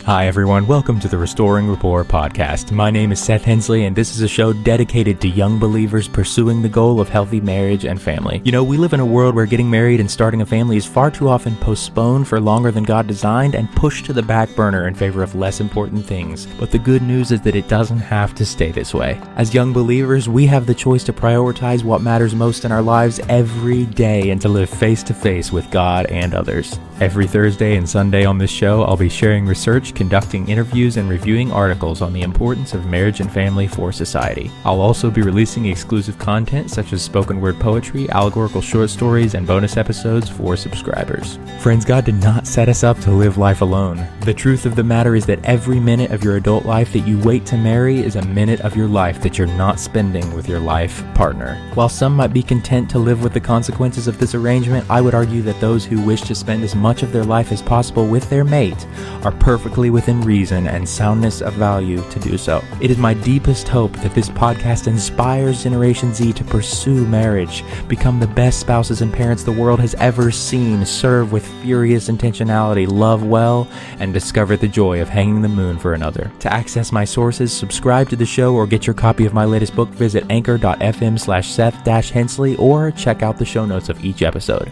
Hi everyone, welcome to the Restoring Rapport podcast. My name is Seth Hensley, and this is a show dedicated to young believers pursuing the goal of healthy marriage and family. You know, we live in a world where getting married and starting a family is far too often postponed for longer than God designed and pushed to the back burner in favor of less important things. But the good news is that it doesn't have to stay this way. As young believers, we have the choice to prioritize what matters most in our lives every day and to live face to face with God and others. Every Thursday and Sunday on this show, I'll be sharing research, conducting interviews, and reviewing articles on the importance of marriage and family for society. I'll also be releasing exclusive content such as spoken word poetry, allegorical short stories, and bonus episodes for subscribers. Friends, God did not set us up to live life alone. The truth of the matter is that every minute of your adult life that you wait to marry is a minute of your life that you're not spending with your life partner. While some might be content to live with the consequences of this arrangement, I would argue that those who wish to spend as much of their life as possible with their mate are perfectly within reason and soundness of value to do so. It is my deepest hope that this podcast inspires Generation Z to pursue marriage, become the best spouses and parents the world has ever seen, serve with furious intentionality, love well, and discover the joy of hanging the moon for another. To access my sources, subscribe to the show, or get your copy of my latest book, visit anchor.fm/Seth-Hensley, or check out the show notes of each episode.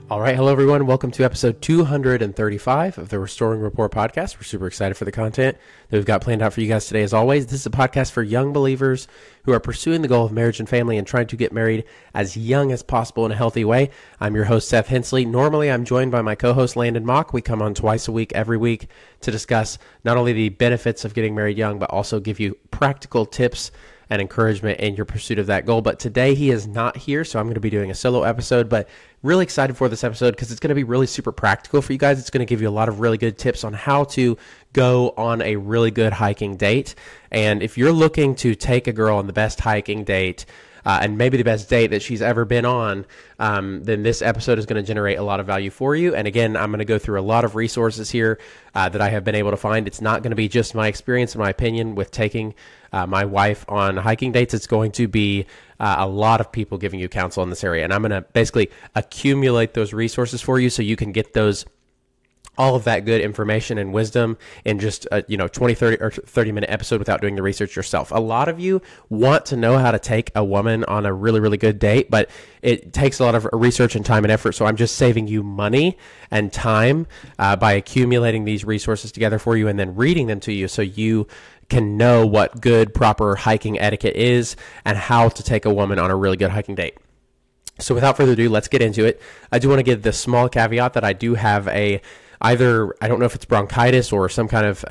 All right, hello everyone. Welcome to episode 235 of the Restoring Rapport podcast. We're super excited for the content that we've got planned out for you guys today. As always, this is a podcast for young believers who are pursuing the goal of marriage and family and trying to get married as young as possible in a healthy way. I'm your host, Seth Hensley. Normally, I'm joined by my co-host, Landon Mock. We come on twice a week, every week, to discuss not only the benefits of getting married young, but also give you practical tips and encouragement in your pursuit of that goal. But today he is not here, so I'm going to be doing a solo episode, but really excited for this episode because it's going to be really super practical for you guys. It's going to give you a lot of really good tips on how to go on a really good hiking date. And if you're looking to take a girl on the best hiking date, and maybe the best date that she's ever been on, then this episode is going to generate a lot of value for you. And again, I'm going to go through a lot of resources here that I have been able to find. It's not going to be just my experience and my opinion with taking my wife on hiking dates. It's going to be a lot of people giving you counsel in this area. And I'm going to basically accumulate those resources for you so you can get all of that good information and wisdom in just a 20, 30, or 30-minute episode without doing the research yourself. A lot of you want to know how to take a woman on a really, really good date, but it takes a lot of research and time and effort, so I'm just saving you money and time by accumulating these resources together for you and then reading them to you so you can know what good, proper hiking etiquette is and how to take a woman on a really good hiking date. So without further ado, let's get into it. I do want to give the small caveat that I do have either, I don't know if it's bronchitis or some kind of,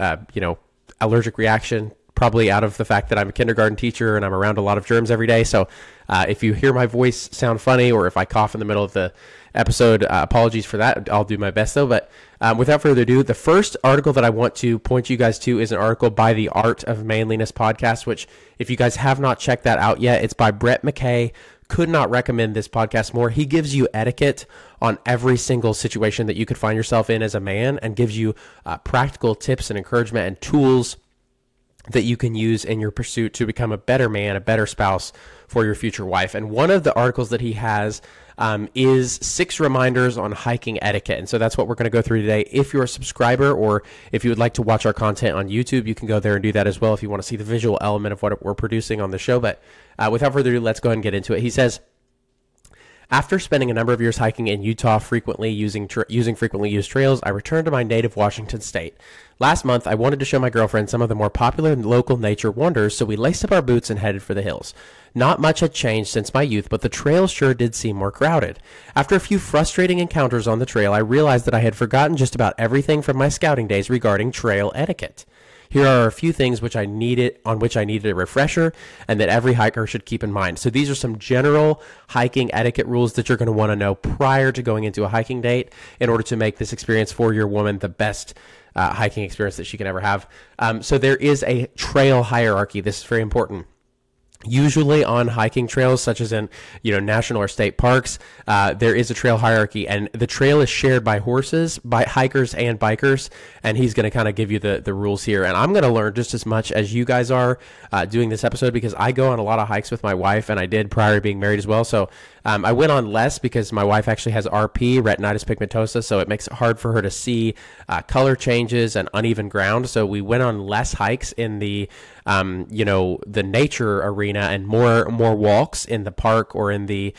allergic reaction, probably out of the fact that I'm a kindergarten teacher and I'm around a lot of germs every day. So if you hear my voice sound funny or if I cough in the middle of the episode, apologies for that. I'll do my best though. But without further ado, the first article that I want to point you guys to is an article by the Art of Manliness podcast, which if you guys have not checked that out yet, it's by Brett McKay. Could not recommend this podcast more. He gives you etiquette on every single situation that you could find yourself in as a man and gives you practical tips and encouragement and tools that you can use in your pursuit to become a better man, a better spouse for your future wife. And one of the articles that he has is 6 reminders on hiking etiquette. And so that's what we're going to go through today. If you're a subscriber or if you would like to watch our content on YouTube, you can go there and do that as well if you want to see the visual element of what we're producing on the show. But without further ado, let's go ahead and get into it. He says, after spending a number of years hiking in Utah, frequently using frequently used trails, I returned to my native Washington state. Last month, I wanted to show my girlfriend some of the more popular local nature wonders, so we laced up our boots and headed for the hills. Not much had changed since my youth, but the trails sure did seem more crowded. After a few frustrating encounters on the trail, I realized that I had forgotten just about everything from my scouting days regarding trail etiquette. Here are a few things on which I needed a refresher and that every hiker should keep in mind. So these are some general hiking etiquette rules that you're going to want to know prior to going into a hiking date in order to make this experience for your woman the best hiking experience that she can ever have. So there is a trail hierarchy. This is very important. Usually on hiking trails, such as in, national or state parks, there is a trail hierarchy, and the trail is shared by horses, by hikers and bikers. And he's going to kind of give you the rules here. And I'm going to learn just as much as you guys are doing this episode, because I go on a lot of hikes with my wife, and I did prior to being married as well. So I went on less because my wife actually has RP, retinitis pigmentosa, so it makes it hard for her to see color changes and uneven ground. So we went on less hikes in the the nature arena, and more walks in the park or in the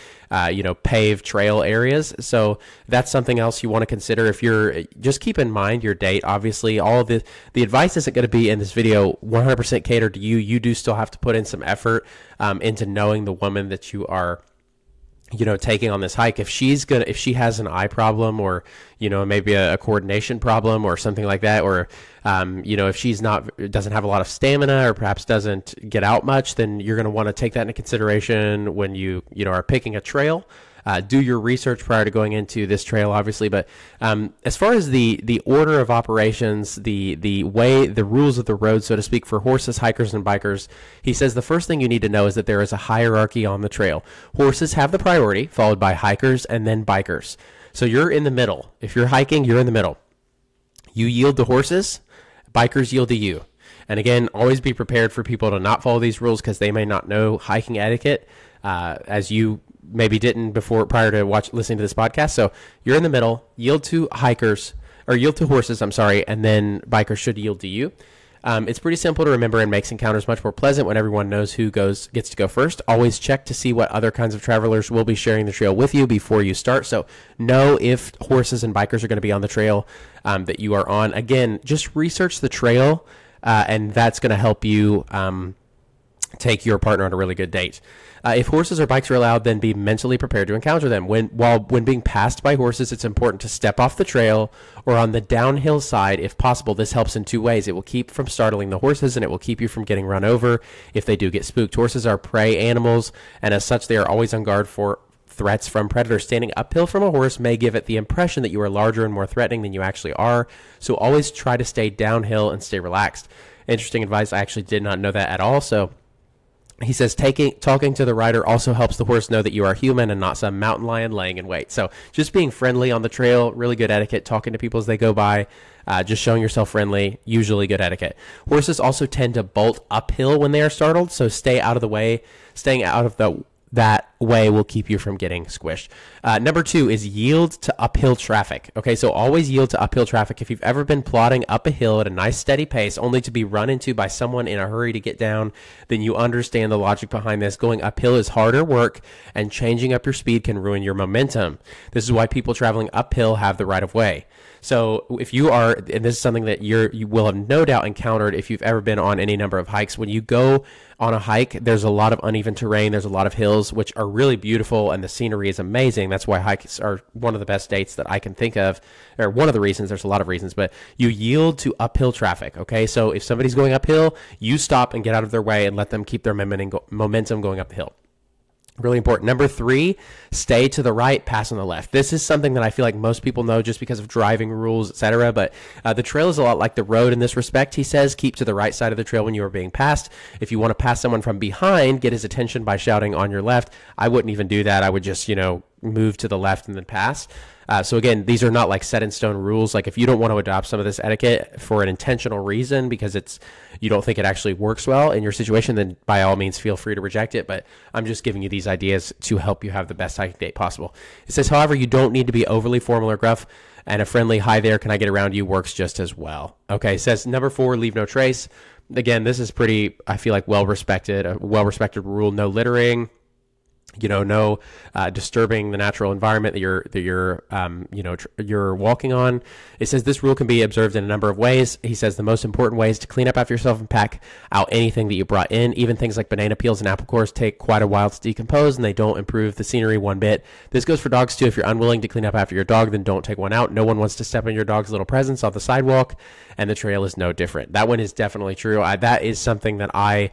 paved trail areas. So that's something else you want to consider. If you're, just keep in mind your date. Obviously, all of the advice isn't going to be in this video 100% catered to you. You do still have to put in some effort into knowing the woman that you are taking on this hike. If she has an eye problem, or maybe a coordination problem or something like that, or if she's doesn't have a lot of stamina, or perhaps doesn't get out much, then you're going to want to take that into consideration when you are picking a trail. Do your research prior to going into this trail, obviously. But as far as the order of operations, the rules of the road, so to speak, for horses, hikers, and bikers, he says the first thing you need to know is that there is a hierarchy on the trail. Horses have the priority, followed by hikers, and then bikers. So you're in the middle. If you're hiking, you're in the middle. You yield to horses, bikers yield to you. And again, always be prepared for people to not follow these rules, because they may not know hiking etiquette, as you maybe didn't prior to listening to this podcast. So you're in the middle, yield to horses, and then bikers should yield to you. It's pretty simple to remember and makes encounters much more pleasant when everyone knows who gets to go first. Always check to see what other kinds of travelers will be sharing the trail with you before you start. So know if horses and bikers are going to be on the trail that you are on. Again, just research the trail, and that's going to help you take your partner on a really good date. If horses or bikes are allowed, then be mentally prepared to encounter them. When being passed by horses, it's important to step off the trail or on the downhill side if possible. This helps in two ways. It will keep from startling the horses, and it will keep you from getting run over if they do get spooked. Horses are prey animals, and as such, they are always on guard for threats from predators. Standing uphill from a horse may give it the impression that you are larger and more threatening than you actually are. So always try to stay downhill and stay relaxed. Interesting advice. I actually did not know that at all. So he says talking to the rider also helps the horse know that you are human and not some mountain lion laying in wait. So just being friendly on the trail, really good etiquette. Talking to people as they go by, just showing yourself friendly, usually good etiquette. Horses also tend to bolt uphill when they are startled, so stay out of the way. Staying out of that way will keep you from getting squished. Number 2 is yield to uphill traffic. Okay, so always yield to uphill traffic. If you've ever been plodding up a hill at a nice steady pace only to be run into by someone in a hurry to get down, then you understand the logic behind this. Going uphill is harder work, and changing up your speed can ruin your momentum. This is why people traveling uphill have the right of way. So if you are, and this is something that you will have no doubt encountered if you've ever been on any number of hikes, when you go on a hike, there's a lot of uneven terrain, there's a lot of hills, which are really beautiful, and the scenery is amazing. That's why hikes are one of the best dates that I can think of, or one of the reasons. There's a lot of reasons, but you yield to uphill traffic, okay? So if somebody's going uphill, you stop and get out of their way and let them keep their momentum going up the hill. Really important. Number 3, stay to the right, pass on the left. This is something that I feel like most people know just because of driving rules, etc. But the trail is a lot like the road in this respect. He says keep to the right side of the trail when you are being passed. If you want to pass someone from behind, get his attention by shouting on your left. I wouldn't even do that. I would just, move to the left and then pass. So again, these are not like set in stone rules. Like if you don't want to adopt some of this etiquette for an intentional reason because you don't think it actually works well in your situation, then by all means feel free to reject it. But I'm just giving you these ideas to help you have the best hiking date possible. It says, however, you don't need to be overly formal or gruff, and a friendly "hi there, can I get around you" works just as well. Okay, it says number 4, leave no trace. Again, this is pretty, I feel like, a well-respected rule. No littering. No disturbing the natural environment that you're walking on. It says this rule can be observed in a number of ways. He says the most important way is to clean up after yourself and pack out anything that you brought in. Even things like banana peels and apple cores take quite a while to decompose, and they don't improve the scenery one bit. This goes for dogs too. If you're unwilling to clean up after your dog, then don't take one out. No one wants to step on your dog's little presence on the sidewalk, and the trail is no different. That one is definitely true. That is something that I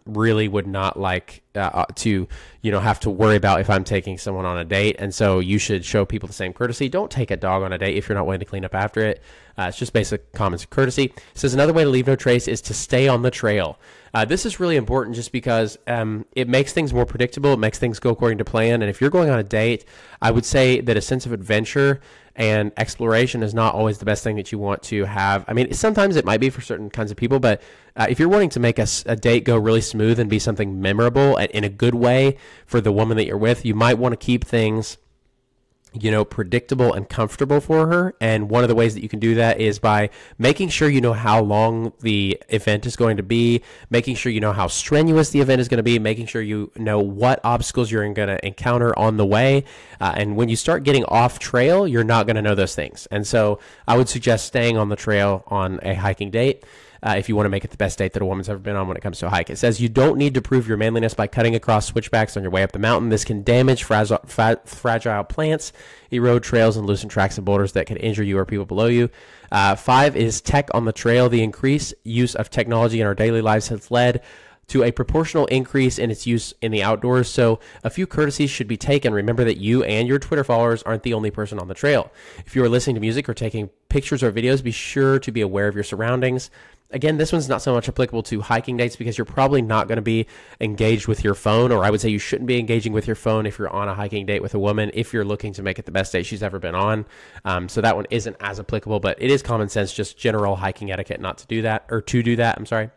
really would not like to, have to worry about if I'm taking someone on a date. And so you should show people the same courtesy. Don't take a dog on a date if you're not willing to clean up after it. It's just basic common courtesy. It says another way to leave no trace is to stay on the trail. This is really important just because it makes things more predictable. It makes things go according to plan. And if you're going on a date, I would say that a sense of adventure and exploration is not always the best thing that you want to have. I mean, sometimes it might be for certain kinds of people, but if you're wanting to make a date go really smooth and be something memorable in a good way for the woman that you're with, you might want to keep things predictable and comfortable for her. And one of the ways that you can do that is by making sure you know how long the event is going to be, making sure you know how strenuous the event is going to be, making sure you know what obstacles you're going to encounter on the way. And when you start getting off trail, you're not going to know those things. And so I would suggest staying on the trail on a hiking date. If you want to make it the best date that a woman's ever been on when it comes to a hike. It says you don't need to prove your manliness by cutting across switchbacks on your way up the mountain. This can damage fragile plants, erode trails, and loosen tracks and boulders that can injure you or people below you. 5 is tech on the trail. The increased use of technology in our daily lives has led to a proportional increase in its use in the outdoors. So a few courtesies should be taken. Remember that you and your Twitter followers aren't the only person on the trail. If you are listening to music or taking pictures or videos, be sure to be aware of your surroundings. Again, this one's not so much applicable to hiking dates because you're probably not going to be engaged with your phone, or I would say you shouldn't be engaging with your phone if you're on a hiking date with a woman, if you're looking to make it the best date she's ever been on. So that one isn't as applicable, but it is common sense, just general hiking etiquette not to do that, or to do that, I'm sorry.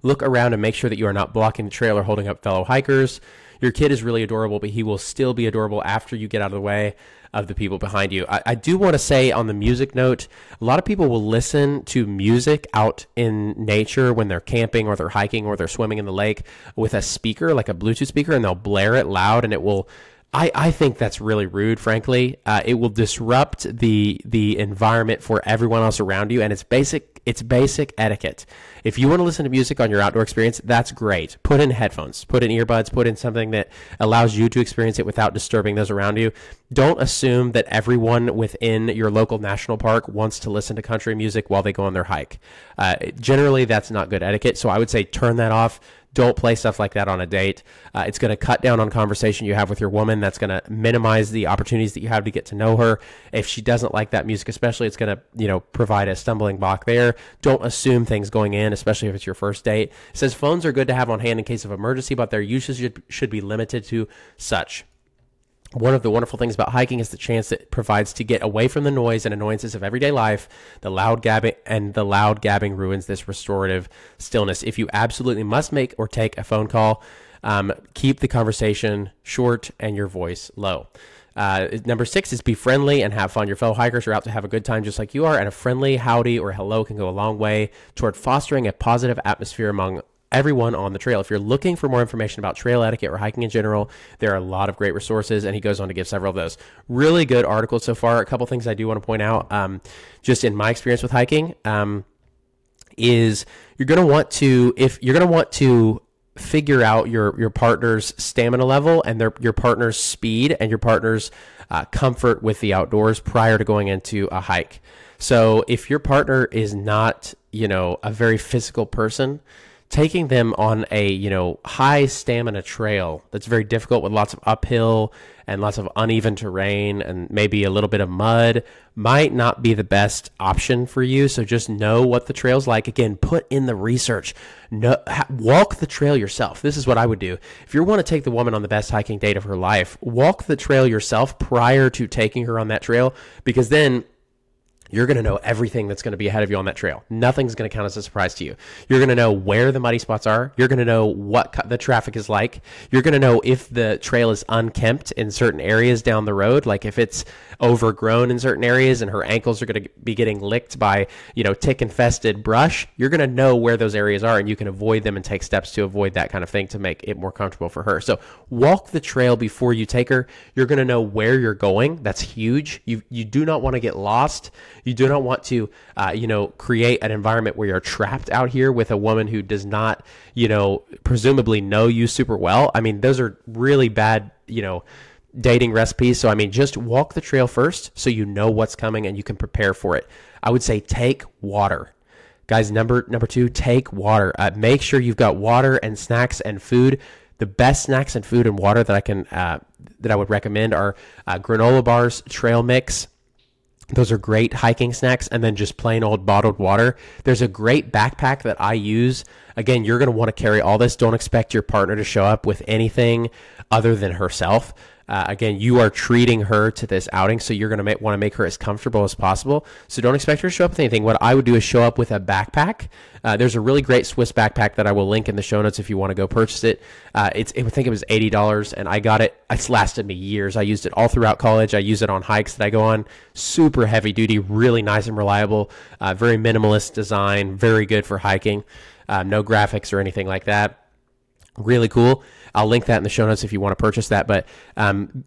Look around and make sure that you are not blocking the trail or holding up fellow hikers. Your kid is really adorable, but he will still be adorable after you get out of the way of the people behind you. I do want to say on the music note, a lot of people will listen to music out in nature when they're camping or they're hiking or they're swimming in the lake with a speaker, like a Bluetooth speaker, and they'll blare it loud, and it will... I think that's really rude, frankly. It will disrupt the environment for everyone else around you, and it's basic etiquette. If you want to listen to music on your outdoor experience, that's great. Put in headphones, put in earbuds, put in something that allows you to experience it without disturbing those around you. Don't assume that everyone within your local national park wants to listen to country music while they go on their hike. Generally, that's not good etiquette, so I would say turn that off. Don't play stuff like that on a date. It's going to cut down on conversation you have with your woman. That's going to minimize the opportunities that you have to get to know her. If she doesn't like that music, especially, it's going to, provide a stumbling block there. Don't assume things going in, especially if it's your first date. It says phones are good to have on hand in case of emergency, but their usage should be limited to such. One of the wonderful things about hiking is the chance it provides to get away from the noise and annoyances of everyday life. The loud gabbing ruins this restorative stillness. If you absolutely must make or take a phone call, keep the conversation short and your voice low. Number 6 is be friendly and have fun. Your fellow hikers are out to have a good time just like you are, and a friendly howdy or hello can go a long way toward fostering a positive atmosphere among everyone on the trail. If you're looking for more information about trail etiquette or hiking in general, there are a lot of great resources, and he goes on to give several of those. Really good articles so far. A couple things I do want to point out, just in my experience with hiking, is you're going to want to figure out your partner's stamina level and your partner's speed and your partner's comfort with the outdoors prior to going into a hike. So if your partner is not, a very physical person, taking them on a, high stamina trail that's very difficult with lots of uphill and lots of uneven terrain and maybe a little bit of mud might not be the best option for you. So just know what the trail's like. Again, put in the research. Walk the trail yourself. This is what I would do. If you want to take the woman on the best hiking date of her life, walk the trail yourself prior to taking her on that trail, because then you're going to know everything that's going to be ahead of you on that trail. Nothing's going to count as a surprise to you. You're going to know where the muddy spots are. You're going to know what the traffic is like. You're going to know if the trail is unkempt in certain areas down the road, like if it's overgrown in certain areas and her ankles are going to be getting licked by, tick-infested brush. You're going to know where those areas are, and you can avoid them and take steps to avoid that kind of thing to make it more comfortable for her. So walk the trail before you take her. You're going to know where you're going. That's huge. You do not want to get lost. You do not want to, create an environment where you're trapped out here with a woman who does not, presumably know you super well. I mean, those are really bad, dating recipes. So, just walk the trail first so you know what's coming and you can prepare for it. I would say take water. Guys, number 2, take water. Make sure you've got water and snacks and food The best snacks and food and water that I would recommend are granola bars, trail mix. Those are great hiking snacks, and then just plain old bottled water. There's a great backpack that I use. Again, you're going to want to carry all this. Don't expect your partner to show up with anything other than herself. Again, you are treating her to this outing, so you're going to want to make her as comfortable as possible. So don't expect her to show up with anything. What I would do is show up with a backpack. There's a really great Swiss backpack that I will link in the show notes if you want to go purchase it. I think it was $80, and I got it. It's lasted me years. I used it all throughout college. I use it on hikes that I go on. Super heavy duty, really nice and reliable. Very minimalist design, very good for hiking. No graphics or anything like that. Really cool. I'll link that in the show notes if you want to purchase that. But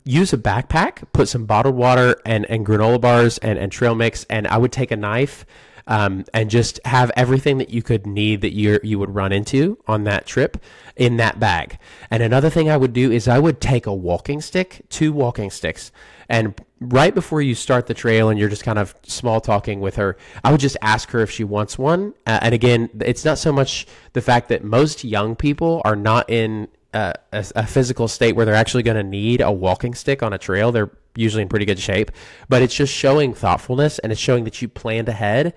use a backpack, put some bottled water and granola bars and trail mix, and I would take a knife and just have everything that you could need that you would run into on that trip in that bag. And another thing I would do is I would take a walking stick, 2 walking sticks, and right before you start the trail and you're just kind of small talking with her, I would just ask her if she wants one. And again, it's not so much the fact that most young people are not in a physical state where they're actually going to need a walking stick on a trail. They're usually in pretty good shape, but it's just showing thoughtfulness, and it's showing that you planned ahead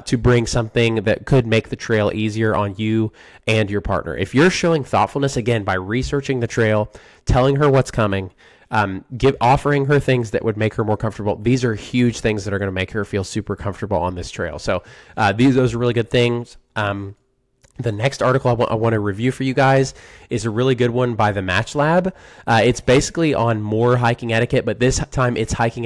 to bring something that could make the trail easier on you and your partner. If you're showing thoughtfulness, again, by researching the trail, telling her what's coming, offering her things that would make her more comfortable. These are huge things that are going to make her feel super comfortable on this trail. So those are really good things. The next article I want to review for you guys is a really good one by the Match Lab. It's basically on more hiking etiquette, but this time it's hiking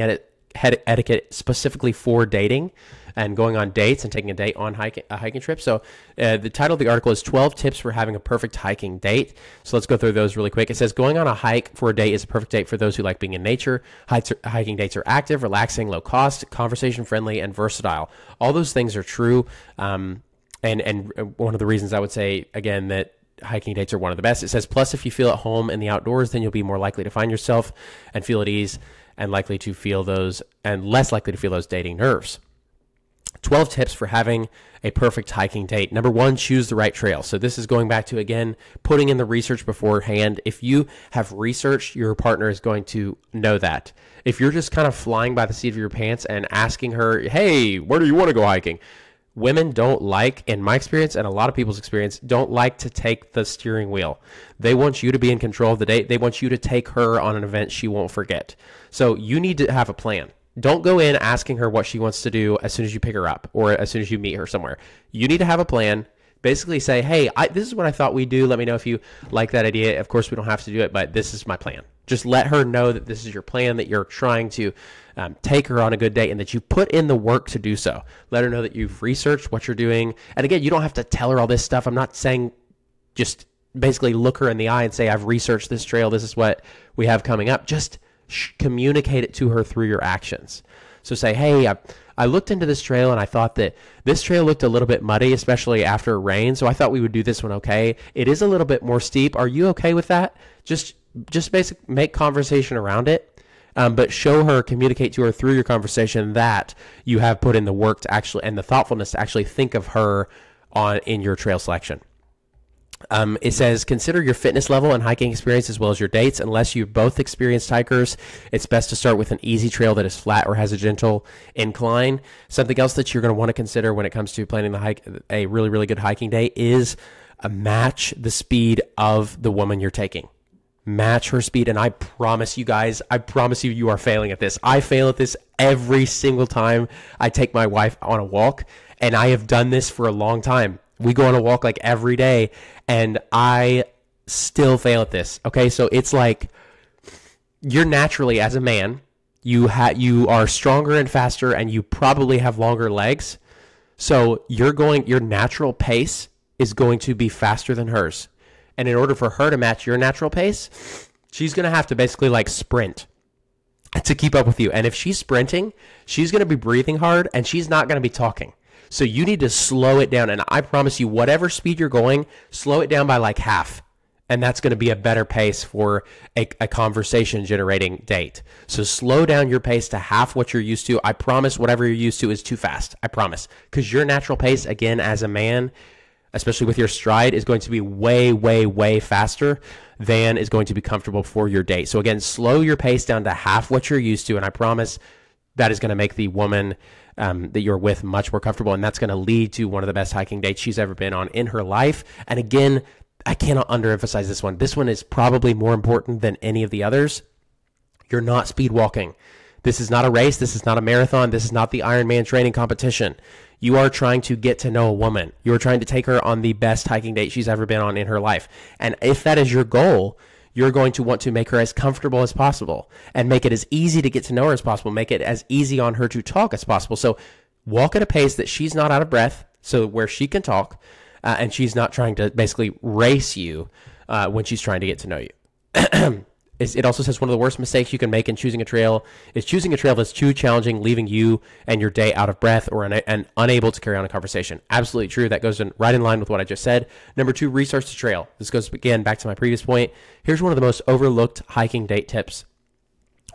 etiquette specifically for dating and going on dates and taking a date on a hiking trip. So the title of the article is 12 Tips for Having a Perfect Hiking Date. So let's go through those really quick. It says going on a hike for a date is a perfect date for those who like being in nature. Hiking dates are active, relaxing, low cost, conversation friendly, and versatile. All those things are true. And one of the reasons I would say, again, that hiking dates are one of the best. It says, plus, if you feel at home in the outdoors, then you'll be more likely to find yourself and feel at ease and less likely to feel those dating nerves. 12 tips for having a perfect hiking date. Number 1, choose the right trail. So this is going back to, again, putting in the research beforehand. If you have researched, your partner is going to know that. If you're just kind of flying by the seat of your pants and asking her, hey, where do you want to go hiking? Women don't like, in my experience and a lot of people's experience, don't like to take the steering wheel. They want you to be in control of the date. They want you to take her on an event she won't forget. So you need to have a plan. Don't go in asking her what she wants to do as soon as you pick her up or as soon as you meet her somewhere. You need to have a plan. Basically say, hey, this is what I thought we'd do. Let me know if you like that idea. Of course, we don't have to do it, but this is my plan. Just let her know that this is your plan, that you're trying to take her on a good date and that you put in the work to do so. Let her know that you've researched what you're doing. And again, you don't have to tell her all this stuff. I'm not saying just basically look her in the eye and say, I've researched this trail. This is what we have coming up. Just communicate it to her through your actions. So say, hey, I looked into this trail and I thought that this trail looked a little bit muddy, especially after rain. So I thought we would do this one okay. It is a little bit more steep. Are you okay with that? Just make conversation around it. But show her, communicate to her through your conversation that you have put in the work to actually, and the thoughtfulness to actually think of her in your trail selection. It says, consider your fitness level and hiking experience as well as your dates. Unless you've both experienced hikers, it's best to start with an easy trail that is flat or has a gentle incline. Something else that you're going to want to consider when it comes to planning the hike, a really, really good hiking day, is match the speed of the woman you're taking. Match her speed, and I promise you guys, you are failing at this. I fail at this every single time I take my wife on a walk, and I have done this for a long time. We go on a walk like every day, and I still fail at this. Okay, so it's like you're naturally, as a man, you are stronger and faster, and you probably have longer legs. So your natural pace is going to be faster than hers. And in order for her to match your natural pace, she's going to have to basically like sprint to keep up with you. And if she's sprinting, she's going to be breathing hard and she's not going to be talking. So you need to slow it down. And I promise you, whatever speed you're going, slow it down by like half. And that's going to be a better pace for a conversation generating date. So slow down your pace to half what you're used to. I promise whatever you're used to is too fast. I promise. Because your natural pace, again, as a man, especially with your stride, is going to be way, way, way faster than is going to be comfortable for your date. So again, slow your pace down to half what you're used to, and I promise that is going to make the woman that you're with much more comfortable, and that's going to lead to one of the best hiking dates she's ever been on in her life. And again, I cannot underemphasize this one. This one is probably more important than any of the others. You're not speed walking. This is not a race. This is not a marathon. This is not the Ironman training competition. You are trying to get to know a woman. You are trying to take her on the best hiking date she's ever been on in her life. And if that is your goal, you're going to want to make her as comfortable as possible and make it as easy to get to know her as possible. Make it as easy on her to talk as possible. So walk at a pace that she's not out of breath, so where she can talk, and she's not trying to basically race you when she's trying to get to know you. It also says one of the worst mistakes you can make in choosing a trail is choosing a trail that's too challenging, leaving you and your date out of breath or and unable to carry on a conversation. Absolutely true. That goes right in line with what I just said. Number 2, research the trail. This goes, again, back to my previous point. Here's one of the most overlooked hiking date tips.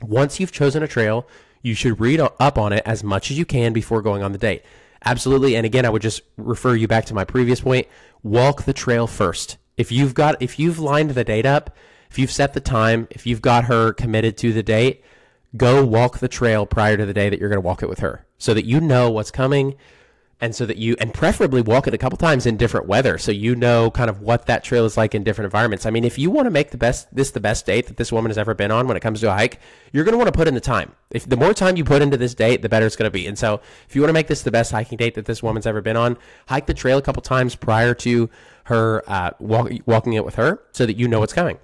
Once you've chosen a trail, you should read up on it as much as you can before going on the date. Absolutely. And again, I would just refer you back to my previous point. Walk the trail first. If you've lined the date up, if you've set the time, if you've got her committed to the date, go walk the trail prior to the day that you're going to walk it with her so that you know what's coming, and so that and preferably walk it a couple times in different weather so you know kind of what that trail is like in different environments. I mean, if you want to make the best date that this woman has ever been on when it comes to a hike, you're going to want to put in the time. If the more time you put into this date, the better it's going to be. And so if you want to make this the best hiking date that this woman's ever been on, hike the trail a couple times prior to her walking it with her so that you know what's coming.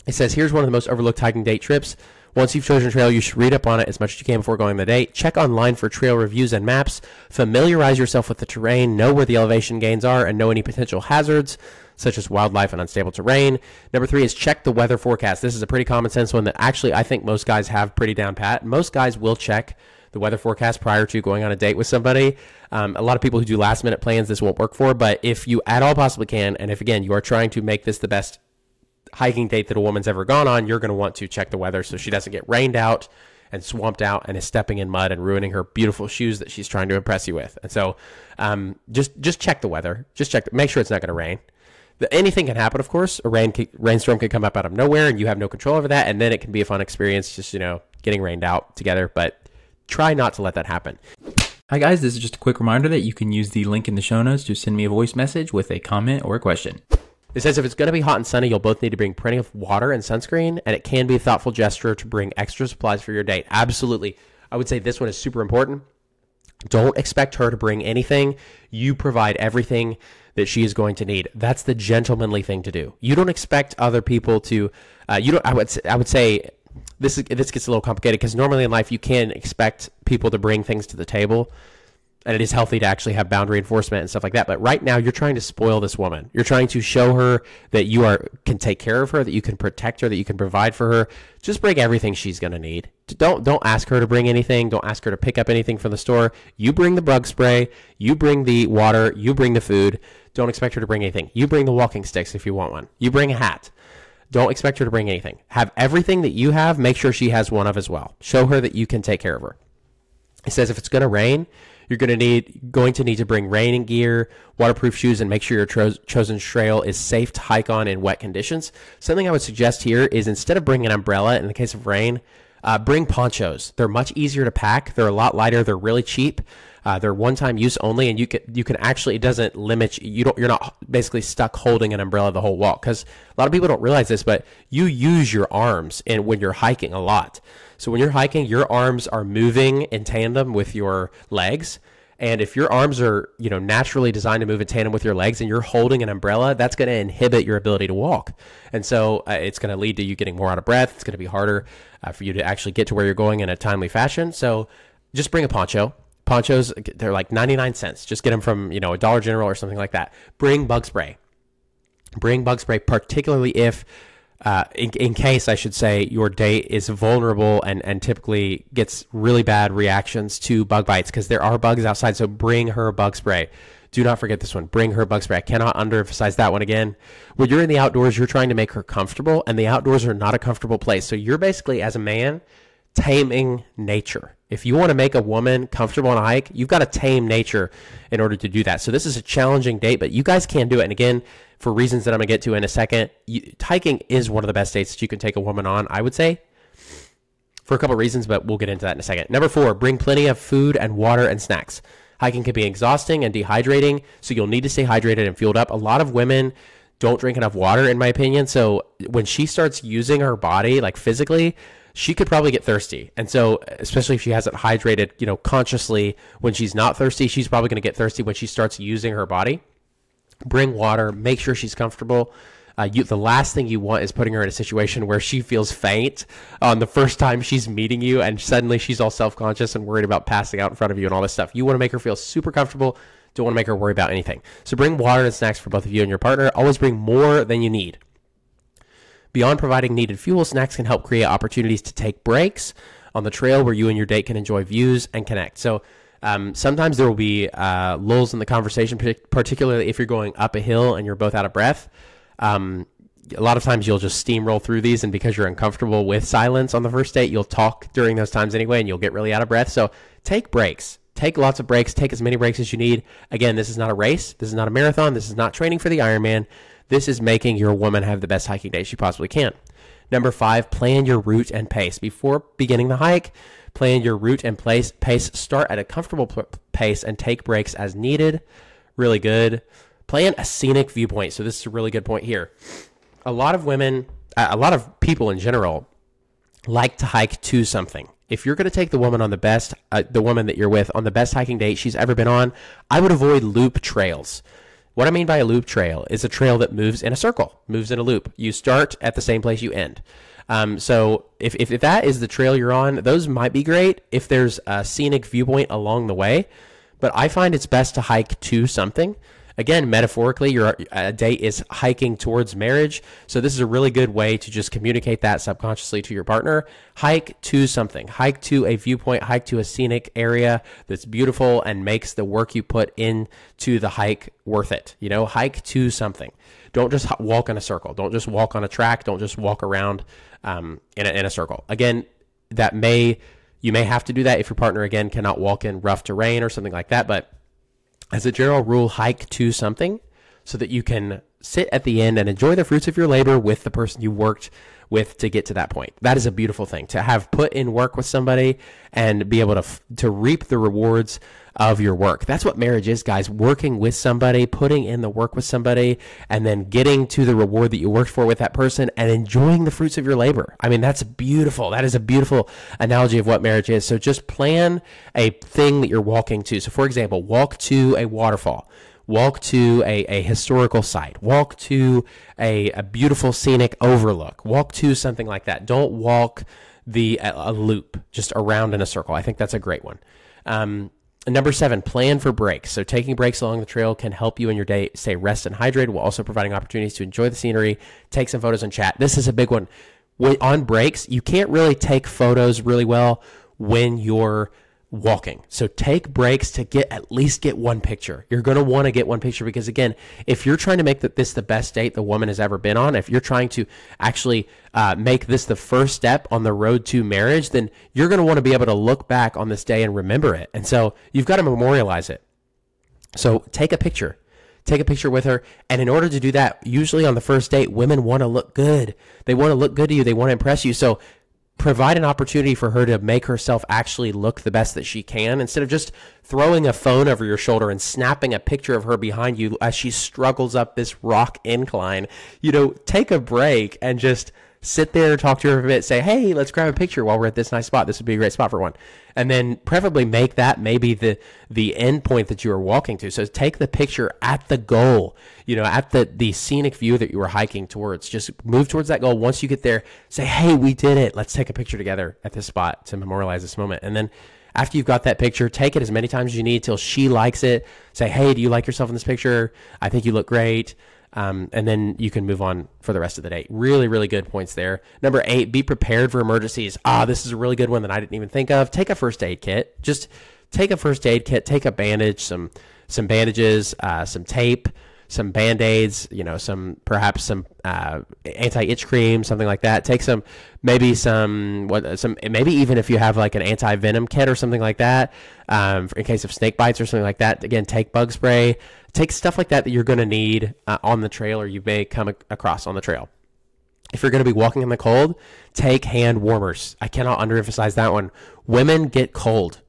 It says, here's one of the most overlooked hiking date trips. Once you've chosen a trail, you should read up on it as much as you can before going on the date. Check online for trail reviews and maps. Familiarize yourself with the terrain. Know where the elevation gains are and know any potential hazards, such as wildlife and unstable terrain. Number 3 is check the weather forecast. This is a pretty common sense one that actually I think most guys have pretty down pat. Most guys will check the weather forecast prior to going on a date with somebody. A lot of people who do last minute plans, this won't work for, but if you at all possibly can, and if again, you are trying to make this the best hiking date that a woman's ever gone on, you're going to want to check the weather so she doesn't get rained out and swamped out and is stepping in mud and ruining her beautiful shoes that she's trying to impress you with. And so just check the weather. Just make sure it's not going to rain. Anything can happen, of course. A rainstorm could come up out of nowhere and you have no control over that, and then it can be a fun experience just, getting rained out together, but try not to let that happen. Hi guys, this is just a quick reminder that you can use the link in the show notes to send me a voice message with a comment or a question. It says if it's going to be hot and sunny, you'll both need to bring plenty of water and sunscreen, and it can be a thoughtful gesture to bring extra supplies for your date. Absolutely. I would say this one is super important. Don't expect her to bring anything. You provide everything that she is going to need. That's the gentlemanly thing to do. You don't expect other people to, I would say this gets a little complicated because normally in life you can expect people to bring things to the table. And it is healthy to actually have boundary enforcement and stuff like that. But right now, you're trying to spoil this woman. You're trying to show her that you can take care of her, that you can protect her, that you can provide for her. Just bring everything she's going to need. Don't ask her to bring anything. Don't ask her to pick up anything from the store. You bring the bug spray. You bring the water. You bring the food. Don't expect her to bring anything. You bring the walking sticks if you want one. You bring a hat. Don't expect her to bring anything. Have everything that you have. Make sure she has one of as well. Show her that you can take care of her. It says if it's going to rain, you're going to need to bring raining gear, waterproof shoes, and make sure your chosen trail is safe to hike on in wet conditions. Something I would suggest here is instead of bringing an umbrella in the case of rain, bring ponchos. They're much easier to pack. They're a lot lighter. They're really cheap. They're one-time use only, and you can actually, it doesn't limit you. You're not basically stuck holding an umbrella the whole walk, because a lot of people don't realize this, but you use your arms when you're hiking a lot. So when you're hiking, your arms are moving in tandem with your legs. And if your arms are, naturally designed to move in tandem with your legs and you're holding an umbrella, that's going to inhibit your ability to walk. And so it's going to lead to you getting more out of breath. It's going to be harder for you to actually get to where you're going in a timely fashion. So just bring a poncho. Ponchos, they're like 99 cents. Just get them from, a Dollar General or something like that. Bring bug spray. Bring bug spray, particularly if in case, I should say, your date is vulnerable and typically gets really bad reactions to bug bites, because there are bugs outside. So bring her bug spray. Do not forget this one. Bring her bug spray. I cannot underemphasize that one again. When you're in the outdoors, you're trying to make her comfortable, and the outdoors are not a comfortable place. So you're basically, as a man, taming nature. If you want to make a woman comfortable on a hike, you've got to tame nature in order to do that. So this is a challenging date, but you guys can do it. And again, for reasons that I'm going to get to in a second. Hiking is one of the best dates that you can take a woman on, I would say, for a couple of reasons, but we'll get into that in a second. Number 4, bring plenty of food and water and snacks. Hiking can be exhausting and dehydrating, so you'll need to stay hydrated and fueled up. A lot of women don't drink enough water, in my opinion. So when she starts using her body, like physically, she could probably get thirsty. And so, especially if she hasn't hydrated, consciously when she's not thirsty, she's probably going to get thirsty when she starts using her body. Bring water, make sure she's comfortable. The last thing you want is putting her in a situation where she feels faint on the first time she's meeting you, and suddenly she's all self-conscious and worried about passing out in front of you and all this stuff. You want to make her feel super comfortable. Don't want to make her worry about anything. So bring water and snacks for both of you and your partner. Always bring more than you need. Beyond providing needed fuel, snacks can help create opportunities to take breaks on the trail where you and your date can enjoy views and connect. So sometimes there will be lulls in the conversation, particularly if you're going up a hill and you're both out of breath. A lot of times you'll just steamroll through these, and because you're uncomfortable with silence on the first date, you'll talk during those times anyway, and you'll get really out of breath. So take breaks. Take lots of breaks. Take as many breaks as you need. Again, this is not a race. This is not a marathon. This is not training for the Ironman. This is making your woman have the best hiking day she possibly can. Number 5, plan your route and pace. Before beginning the hike, plan your route and pace. Start at a comfortable pace and take breaks as needed. Really good. Plan a scenic viewpoint. So this is a really good point here. A lot of women, a lot of people in general, like to hike to something. If you're going to take the woman that you're with on the best hiking date she's ever been on, I would avoid loop trails. What I mean by a loop trail is a trail that moves in a circle, moves in a loop. You start at the same place you end. So if that is the trail you're on, those might be great if there's a scenic viewpoint along the way. But I find it's best to hike to something. Again, metaphorically, your date is hiking towards marriage. So this is a really good way to just communicate that subconsciously to your partner. Hike to something. Hike to a viewpoint. Hike to a scenic area that's beautiful and makes the work you put into the hike worth it. Hike to something. Don't just walk in a circle. Don't just walk on a track. Don't just walk around in a circle. Again, you may have to do that if your partner, again, cannot walk in rough terrain or something like that. But as a general rule, hike to something so that you can sit at the end and enjoy the fruits of your labor with the person you worked with to get to that point. That is a beautiful thing, to have put in work with somebody and be able to reap the rewards of your work. That's what marriage is, guys. Working with somebody, putting in the work with somebody, and then getting to the reward that you worked for with that person and enjoying the fruits of your labor. I mean, that's beautiful. That is a beautiful analogy of what marriage is. So just plan a thing that you're walking to. So for example, walk to a waterfall. Walk to a historical site. Walk to a beautiful scenic overlook. Walk to something like that. Don't walk a loop just around in a circle. I think that's a great one. Number 7, plan for breaks. So taking breaks along the trail can help you and your date stay rest and hydrated while also providing opportunities to enjoy the scenery, take some photos, and chat. This is a big one. On breaks, you can't really take photos really well when you're walking. So take breaks to at least get one picture. You're going to want to get one picture because, again, if you're trying to make this the best date the woman has ever been on, if you're trying to actually make this the first step on the road to marriage, then you're going to want to be able to look back on this day and remember it. And so you've got to memorialize it. So take a picture. Take a picture with her. And in order to do that, usually on the first date, women want to look good. They want to look good to you. They want to impress you. So provide an opportunity for her to make herself actually look the best that she can, instead of just throwing a phone over your shoulder and snapping a picture of her behind you as she struggles up this rock incline. Take a break and just sit there, talk to her for a bit, say, hey, let's grab a picture while we're at this nice spot. This would be a great spot for one. And then preferably make that maybe the end point that you are walking to. So take the picture at the goal, at the scenic view that you were hiking towards. Just move towards that goal. Once you get there, say, hey, we did it. Let's take a picture together at this spot to memorialize this moment. And then after you've got that picture, take it as many times as you need till she likes it. Say, hey, do you like yourself in this picture? I think you look great. And then you can move on for the rest of the day. Really, really good points there. Number 8, be prepared for emergencies. This is a really good one that I didn't even think of. Take a first aid kit. Just take a first aid kit. Take a bandage, some bandages, some tape, some Band-Aids, perhaps some anti-itch cream, something like that. Take maybe even if you have like an anti-venom kit or something like that, in case of snake bites or something like that. Again, take bug spray, take stuff like that you're going to need on the trail, or you may come across on the trail. If you're going to be walking in the cold, take hand warmers. I cannot underemphasize that one. Women get cold,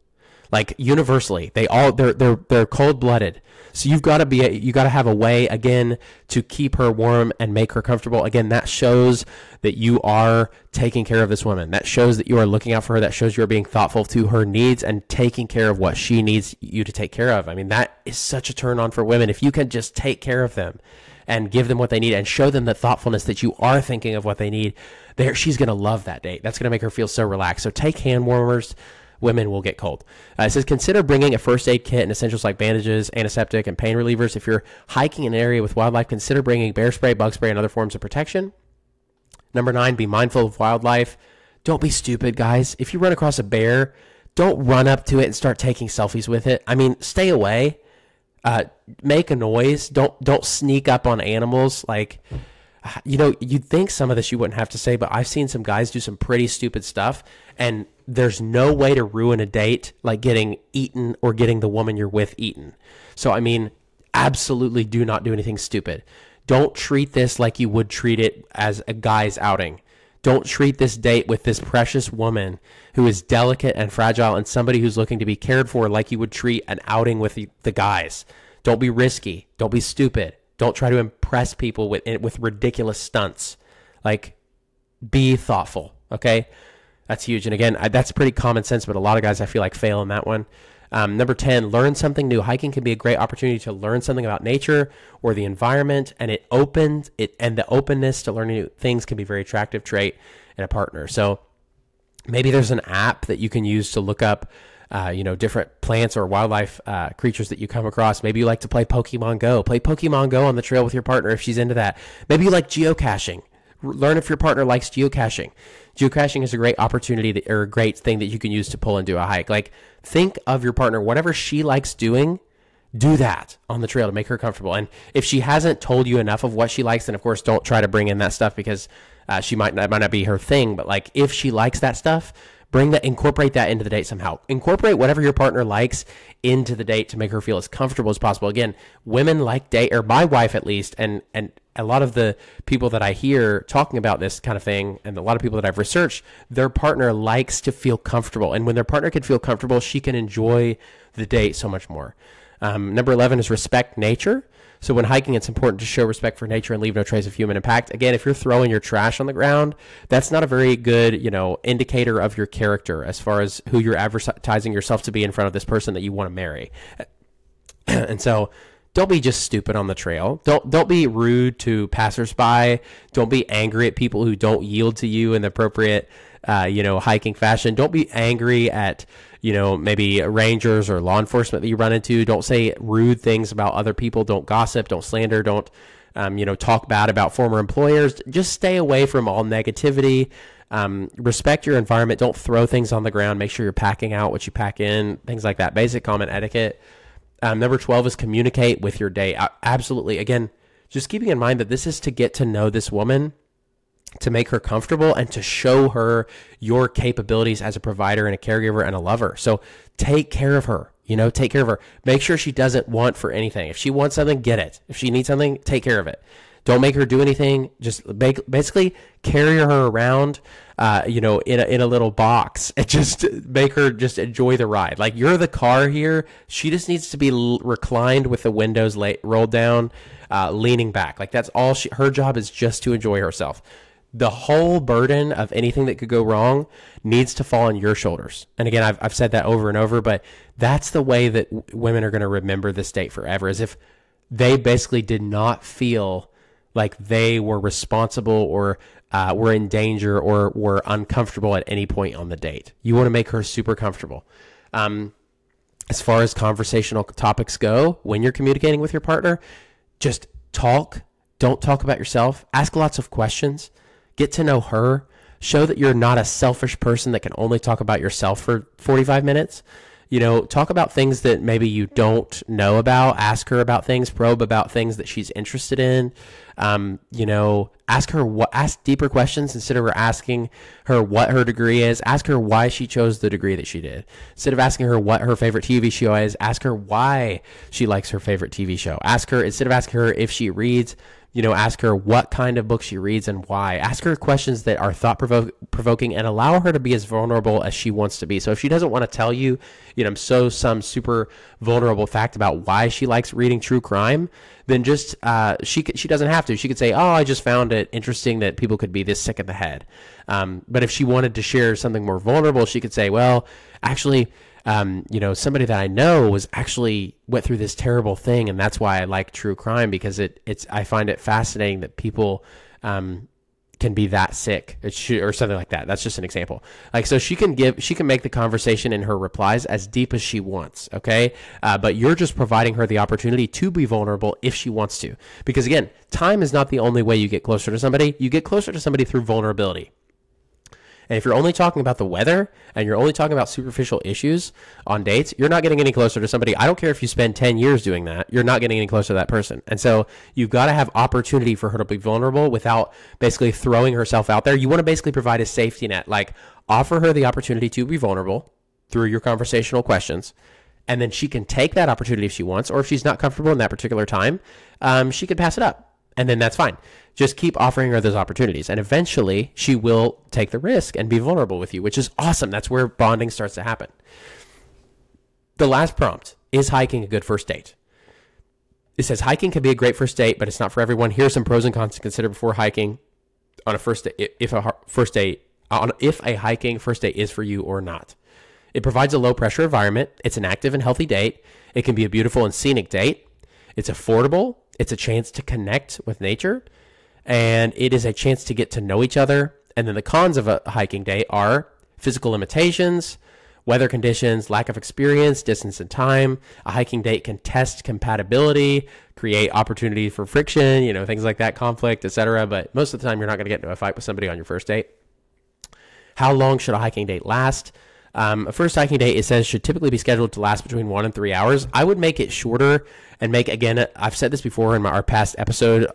like universally. They're cold-blooded. So you got to have a way, again, to keep her warm and make her comfortable. Again, that shows that you are taking care of this woman. That shows that you are looking out for her. That shows you are being thoughtful to her needs and taking care of what she needs you to take care of. I mean, that is such a turn on for women. If you can just take care of them and give them what they need and show them the thoughtfulness that you are thinking of what they need, she's going to love that date. That's going to make her feel so relaxed. So take hand warmers. Women will get cold. It says, consider bringing a first aid kit and essentials like bandages, antiseptic, and pain relievers. If you're hiking in an area with wildlife, consider bringing bear spray, bug spray, and other forms of protection. Number 9, be mindful of wildlife. Don't be stupid, guys. If you run across a bear, don't run up to it and start taking selfies with it. I mean, stay away. Make a noise. Don't sneak up on animals. Like, you'd think some of this you wouldn't have to say, but I've seen some guys do some pretty stupid stuff, and there's no way to ruin a date like getting eaten or getting the woman you're with eaten. So, I mean, absolutely do not do anything stupid. Don't treat this like you would treat it as a guy's outing. Don't treat this date with this precious woman who is delicate and fragile and somebody who's looking to be cared for like you would treat an outing with the guys. Don't be risky. Don't be stupid. Don't try to impress people with ridiculous stunts. Like, be thoughtful, okay? That's huge. And again, that's pretty common sense, but a lot of guys I feel like fail in that one. Number 10, learn something new. Hiking can be a great opportunity to learn something about nature or the environment, and the openness to learning new things can be a very attractive trait in a partner. So maybe there's an app that you can use to look up different plants or wildlife creatures that you come across. Maybe you like to play Pokemon Go. Play Pokemon Go on the trail with your partner if she's into that. Maybe you like geocaching. Learn if your partner likes geocaching. Geocaching is a great opportunity or a great thing that you can use to pull and do a hike. Like, think of your partner. Whatever she likes doing, do that on the trail to make her comfortable. And if she hasn't told you enough of what she likes, then of course don't try to bring in that stuff because she might not be her thing. But like, if she likes that stuff, incorporate that into the date somehow. Incorporate whatever your partner likes into the date to make her feel as comfortable as possible. Again, women like date, or my wife at least, and a lot of the people that I hear talking about this kind of thing, and a lot of people that I've researched, their partner likes to feel comfortable. And when their partner can feel comfortable, she can enjoy the date so much more. Number 11 is respect nature. So when hiking, it's important to show respect for nature and leave no trace of human impact. Again, if you're throwing your trash on the ground, that's not a very good, indicator of your character as far as who you're advertising yourself to be in front of this person that you want to marry. And so don't be just stupid on the trail. Don't be rude to passersby. Don't be angry at people who don't yield to you in the appropriate, hiking fashion. Don't be angry at, maybe rangers or law enforcement that you run into. Don't say rude things about other people. Don't gossip. Don't slander. Don't, talk bad about former employers. Just stay away from all negativity. Respect your environment. Don't throw things on the ground. Make sure you're packing out what you pack in, things like that. Basic common etiquette. Number 12 is communicate with your date. Absolutely. Again, just keeping in mind that this is to get to know this woman, to make her comfortable, and to show her your capabilities as a provider and a caregiver and a lover. So take care of her, take care of her. Make sure she doesn't want for anything. If she wants something, get it. If she needs something, take care of it. Don't make her do anything. Just basically carry her around, in a little box, and just make her just enjoy the ride. Like, you're the car here. She just needs to be reclined with the windows rolled down, leaning back. Like, that's all her job is, just to enjoy herself. The whole burden of anything that could go wrong needs to fall on your shoulders. And again, I've said that over and over, but that's the way that women are going to remember this date forever, is if they basically did not feel like they were responsible or were in danger or were uncomfortable at any point on the date. You want to make her super comfortable. As far as conversational topics go, when you're communicating with your partner, just talk. Don't talk about yourself. Ask lots of questions. Get to know her. Show that you're not a selfish person that can only talk about yourself for 45 minutes. Talk about things that maybe you don't know about. Ask her about things, probe about things that she's interested in. Ask deeper questions instead of her asking her what her degree is. Ask her why she chose the degree that she did. Instead of asking her what her favorite TV show is, ask her why she likes her favorite TV show. Instead of asking her if she reads, ask her what kind of book she reads and why. Ask her questions that are thought-provoking and allow her to be as vulnerable as she wants to be. So if she doesn't want to tell you, some super vulnerable fact about why she likes reading true crime, then just she doesn't have to. She could say, I just found it interesting that people could be this sick in the head. But if she wanted to share something more vulnerable, she could say, well, actually, somebody that I know went through this terrible thing, and that's why I like true crime, because I find it fascinating that people can be that sick, or something like that. That's just an example. So she can make the conversation in her replies as deep as she wants. Okay. But you're just providing her the opportunity to be vulnerable if she wants to, because again, time is not the only way you get closer to somebody. You get closer to somebody through vulnerability. And if you're only talking about the weather and you're only talking about superficial issues on dates, you're not getting any closer to somebody. I don't care if you spend 10 years doing that. You're not getting any closer to that person. And so you've got to have opportunity for her to be vulnerable without basically throwing herself out there. You want to basically provide a safety net, offer her the opportunity to be vulnerable through your conversational questions. And then she can take that opportunity if she wants, or if she's not comfortable in that particular time, she could pass it up. And then that's fine. Just keep offering her those opportunities. And eventually she will take the risk and be vulnerable with you, which is awesome. That's where bonding starts to happen. The last prompt, is hiking a good first date? It says hiking can be a great first date, but it's not for everyone. Here are some pros and cons to consider before hiking on a first date, if a hiking first date is for you or not. It provides a low pressure environment. It's an active and healthy date. It can be a beautiful and scenic date. It's affordable. It's a chance to connect with nature, and it is a chance to get to know each other. And then the cons of a hiking date are physical limitations, weather conditions, lack of experience, distance and time. A hiking date can test compatibility, create opportunity for friction, things like that, conflict, etc. But most of the time, you're not going to get into a fight with somebody on your first date. How long should a hiking date last? A first hiking date, it says, should typically be scheduled to last between 1 and 3 hours. I would make it shorter and again, I've said this before in our past episode,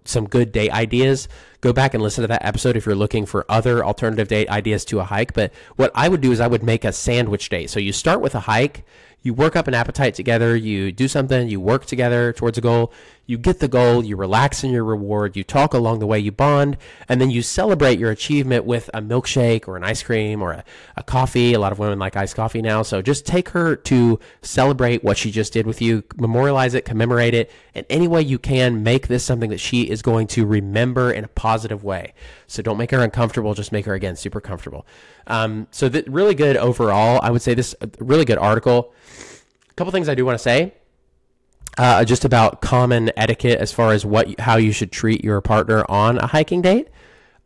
some good date ideas. Go back and listen to that episode if you're looking for other alternative date ideas to a hike. But what I would do is I would make a sandwich date. So you start with a hike, you work up an appetite together, you do something, you work together towards a goal, you get the goal, you relax in your reward, you talk along the way, you bond, and then you celebrate your achievement with a milkshake or an ice cream or a coffee. A lot of women like iced coffee now. So just take her to celebrate what she just did with you, memorialize it, commemorate it, in any way you can. Make this something that she is going to remember in a positive way. So don't make her uncomfortable, just make her, again, super comfortable. So that really good overall. I would say this really good article. A couple things I do want to say just about common etiquette as far as how you should treat your partner on a hiking date.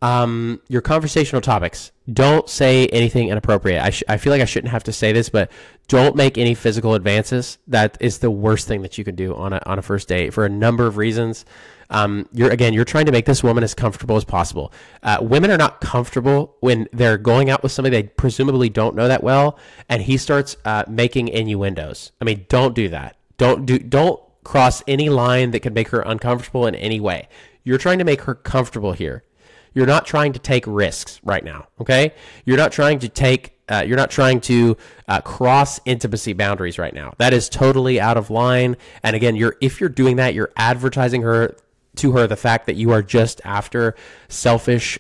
Your conversational topics. Don't say anything inappropriate. I feel like I shouldn't have to say this, but don't make any physical advances. That is the worst thing that you can do on a first date for a number of reasons. You're trying to make this woman as comfortable as possible. Women are not comfortable when they're going out with somebody they presumably don't know that well, and he starts making innuendos. I mean, don't do that. Don't cross any line that could make her uncomfortable in any way. You're trying to make her comfortable here. You're not trying to take risks right now, okay? You're not trying to cross intimacy boundaries right now. That is totally out of line. And again, if you're doing that, you're advertising to her the fact that you are just after selfish,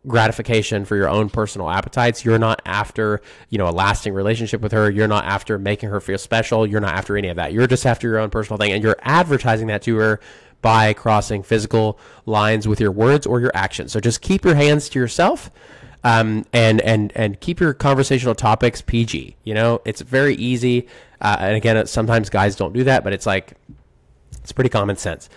gratification for your own personal appetites. You're not after, a lasting relationship with her. You're not after making her feel special. You're not after any of that. You're just after your own personal thing, and you're advertising that to her by crossing physical lines with your words or your actions. So just keep your hands to yourself, and keep your conversational topics PG. It's very easy. And again, sometimes guys don't do that, but it's pretty common sense.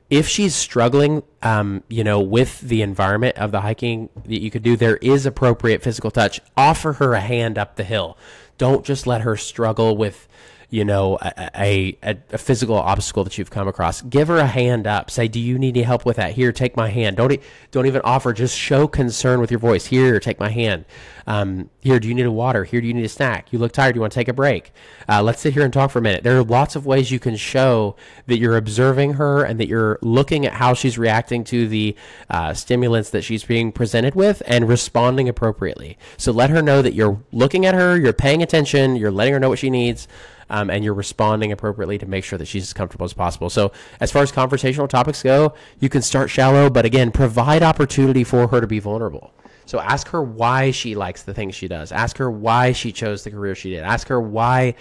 If she's struggling, with the environment of the hiking that you could do, there is appropriate physical touch. Offer her a hand up the hill. Don't just let her struggle with, a physical obstacle that you've come across. Give her a hand up. Say, do you need any help with that? Here, take my hand. Don't even offer. Just show concern with your voice. Here, take my hand. Here, do you need a water? Here, do you need a snack? You look tired. Do you want to take a break? Let's sit here and talk for a minute. There are lots of ways you can show that you're observing her and that you're looking at how she's reacting to the stimulants that she's being presented with and responding appropriately. So let her know that you're looking at her, you're paying attention, you're letting her know what she needs, and you're responding appropriately to make sure that she's as comfortable as possible. So as far as conversational topics go, you can start shallow, but again, provide opportunity for her to be vulnerable. So ask her why she likes the things she does. Ask her why she chose the career she did. Ask her why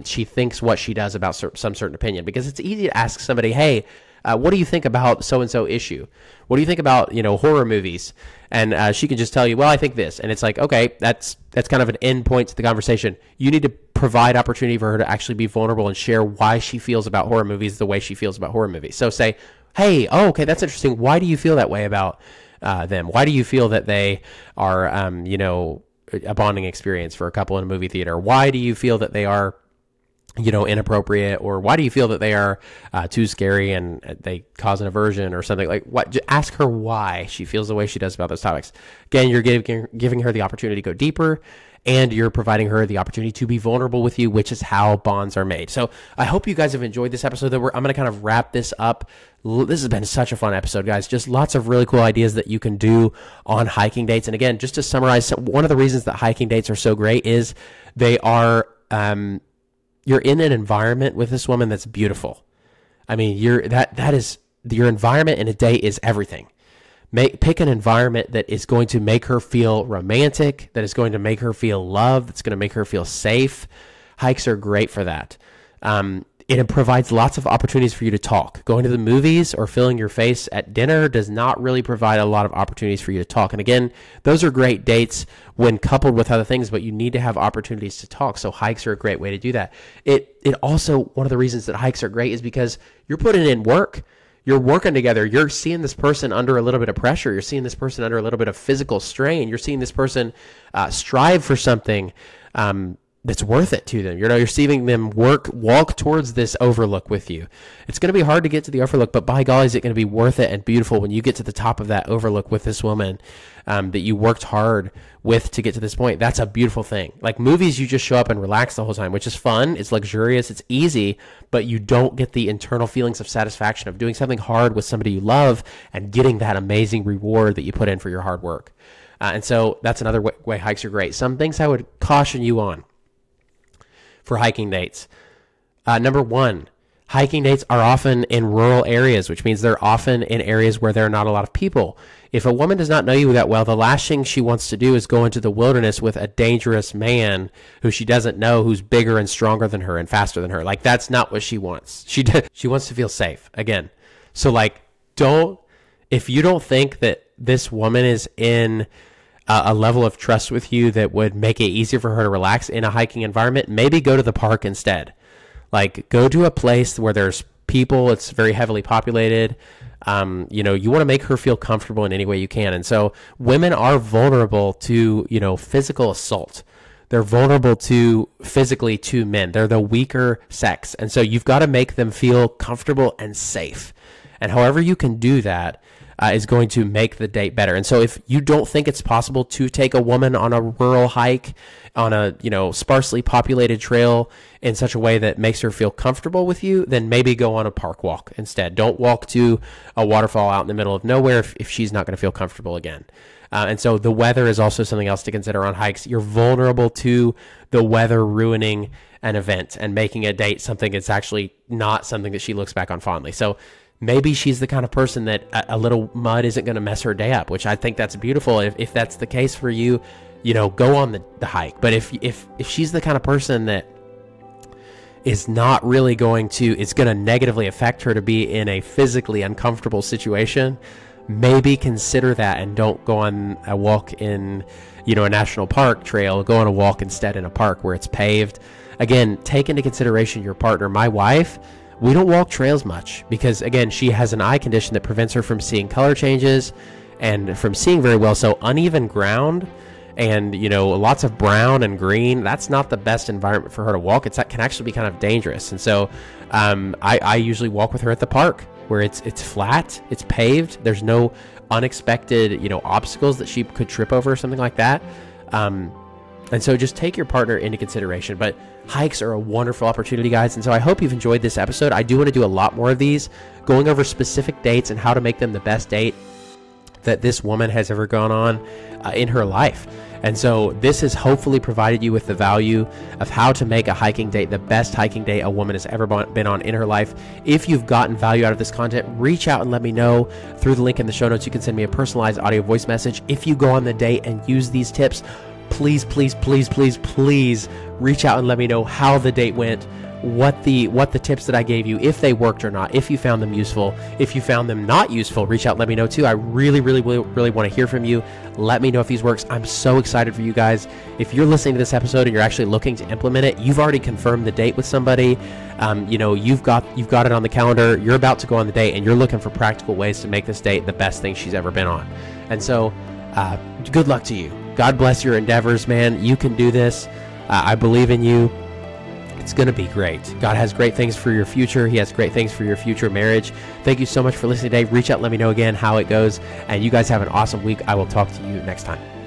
she thinks what she does about some certain opinion. Because it's easy to ask somebody, hey, what do you think about so-and-so issue? What do you think about, horror movies? And she can just tell you, well, I think this. And it's like, okay, that's kind of an end point to the conversation. You need to provide opportunity for her to actually be vulnerable and share why she feels about horror movies the way she feels about horror movies. So say, hey, okay, that's interesting. Why do you feel that way about them? Why do you feel that they are, a bonding experience for a couple in a movie theater? Why do you feel that they are inappropriate, or why do you feel that they are too scary and they cause an aversion or something? Like, what? Just ask her why she feels the way she does about those topics. Again, you're giving her the opportunity to go deeper, and you're providing her the opportunity to be vulnerable with you, which is how bonds are made. So I hope you guys have enjoyed this episode. I'm going to kind of wrap this up. This has been such a fun episode, guys. Just lots of really cool ideas that you can do on hiking dates. And again, just to summarize, one of the reasons that hiking dates are so great is they are, you're in an environment with this woman that's beautiful. I mean, that is your environment in a date is everything. Pick an environment that is going to make her feel romantic, that is going to make her feel loved, that's going to make her feel safe. Hikes are great for that. It provides lots of opportunities for you to talk. Going to the movies or filling your face at dinner does not really provide a lot of opportunities for you to talk. And again, those are great dates when coupled with other things, but you need to have opportunities to talk. So hikes are a great way to do that. It also, one of the reasons that hikes are great is because you're putting in work. You're working together. You're seeing this person under a little bit of pressure. You're seeing this person under a little bit of physical strain. You're seeing this person strive for something that's worth it to them. You're seeing them walk towards this overlook with you. It's going to be hard to get to the overlook, but by golly, is it going to be worth it and beautiful when you get to the top of that overlook with this woman that you worked hard with to get to this point. That's a beautiful thing. Like movies, you just show up and relax the whole time, which is fun. It's luxurious. It's easy, but you don't get the internal feelings of satisfaction of doing something hard with somebody you love and getting that amazing reward that you put in for your hard work. And so that's another way hikes are great. Some things I would caution you on for hiking dates. Number one, hiking dates are often in rural areas, which means they're often in areas where there are not a lot of people. If a woman does not know you that well, the last thing she wants to do is go into the wilderness with a dangerous man who she doesn't know, who's bigger and stronger than her and faster than her. Like, that's not what she wants. She wants to feel safe again. So like, if you don't think that this woman is in a level of trust with you that would make it easier for her to relax in a hiking environment, maybe go to the park instead. Like, go to a place where there's people, it's very heavily populated. You want to make her feel comfortable in any way you can. And so women are vulnerable to, physical assault. They're vulnerable physically to men. They're the weaker sex. And so you've got to make them feel comfortable and safe. And however you can do that is going to make the date better. And so if you don't think it's possible to take a woman on a rural hike on a, sparsely populated trail in such a way that makes her feel comfortable with you, then maybe go on a park walk instead. Don't walk to a waterfall out in the middle of nowhere if she's not going to feel comfortable again. And so the weather is also something else to consider on hikes. You're vulnerable to the weather ruining an event and making a date something that's actually not something that she looks back on fondly. So maybe she's the kind of person that a little mud isn't going to mess her day up, which I think that's beautiful. If that's the case for you, go on the hike. But if she's the kind of person that is not really it's going to negatively affect her to be in a physically uncomfortable situation, maybe consider that and don't go on a walk in, a national park trail. Go on a walk instead in a park where it's paved. Again, take into consideration your partner. My wife, we don't walk trails much because, again, she has an eye condition that prevents her from seeing color changes and from seeing very well. So uneven ground and, you know, lots of brown and green, that's not the best environment for her to walk. That can actually be kind of dangerous. And so I usually walk with her at the park where it's flat, it's paved, there's no unexpected, you know, obstacles that she could trip over or something like that. And so just take your partner into consideration. But hikes are a wonderful opportunity, guys. And so I hope you've enjoyed this episode. I do want to do a lot more of these, going over specific dates and how to make them the best date that this woman has ever gone on in her life. And so this has hopefully provided you with the value of how to make a hiking date the best hiking date a woman has ever been on in her life. If you've gotten value out of this content, reach out and let me know through the link in the show notes. You can send me a personalized audio voice message. If you go on the date and use these tips, please reach out and let me know how the date went, what the tips that I gave you, if they worked or not, if you found them useful. If you found them not useful, reach out, let me know too. I really want to hear from you. Let me know if these works. I'm so excited for you guys. If you're listening to this episode and you're actually looking to implement it, you've already confirmed the date with somebody. You know, you've got it on the calendar. You're about to go on the date and you're looking for practical ways to make this date the best thing she's ever been on. And so good luck to you. God bless your endeavors, man. You can do this. I believe in you. It's going to be great. God has great things for your future. He has great things for your future marriage. Thank you so much for listening today. Reach out, let me know again how it goes. And you guys have an awesome week. I will talk to you next time.